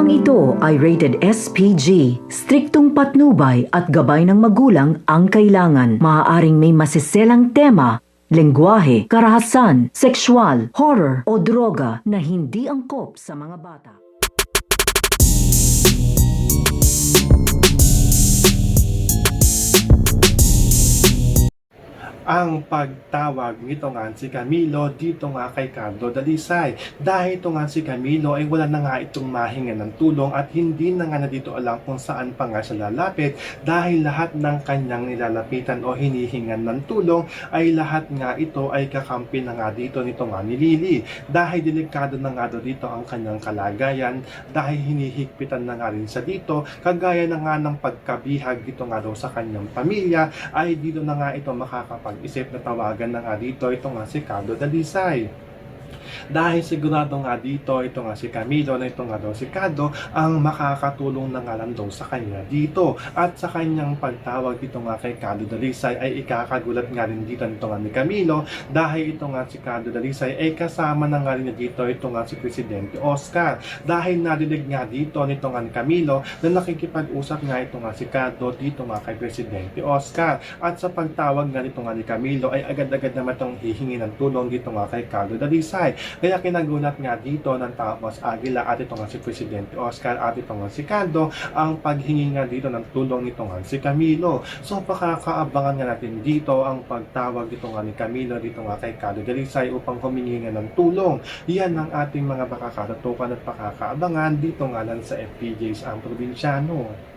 Programang ito ay rated SPG. Striktong patnubay at gabay ng magulang ang kailangan. Maaaring may masiselang tema, lengguwahe, karahasan, sexual, horror o droga na hindi angkop sa mga bata. Ang pagtawag nito nga si Camilo dito nga kay Carlo Dalisay. Dahil ito nga si Camilo ay wala na nga itong mahinga ng tulong at hindi na nga na dito alam kung saan pa nga siya lalapit dahil lahat ng kanyang nilalapitan o hinihingan ng tulong ay lahat nga ito ay kakampi na nga dito nito nga ni Lily. Dahil delikado na nga daw dito ang kanyang kalagayan dahil hinihigpitan na nga rin siya dito kagaya na nga ng pagkabihag dito nga daw sa kanyang pamilya ay dito na nga ito makakapag-isip na tawagan na nga dito ito nga si Carlo Dalisay. Dahil sigurado nga dito, ito nga si Camilo na ito nga daw si Carlo ang makakatulong na nga lang daw sa kanya dito. At sa kanyang pagtawag dito nga kay Carlo Dalisay ay ikakagulat nga rin dito nito nga ni Camilo dahil ito nga si Carlo Dalisay ay kasama na nga rin dito ito nga si Presidente Oscar. Dahil narinig nga dito nito nga ni Camilo na nakikipag-usap nga ito nga si Carlo dito nga kay Presidente Oscar. At sa pagtawag nga nito nga ni Camilo ay agad-agad naman itong hihingi ng tulong dito nga kay Carlo Dalisay. Kaya kinagulat nga dito ng Tapos Aguila at ito nga si Presidente Oscar at ito nga si Carlo ang paghingi nga dito ng tulong nito nga si Camilo. So pakakaabangan nga natin dito ang pagtawag dito nga ni Camilo dito nga kay Carlo Dalisay upang humingi nga ng tulong. Yan ang ating mga pakakatutukan at pakakaabangan dito nga lang sa FPJs ang Probinsyano.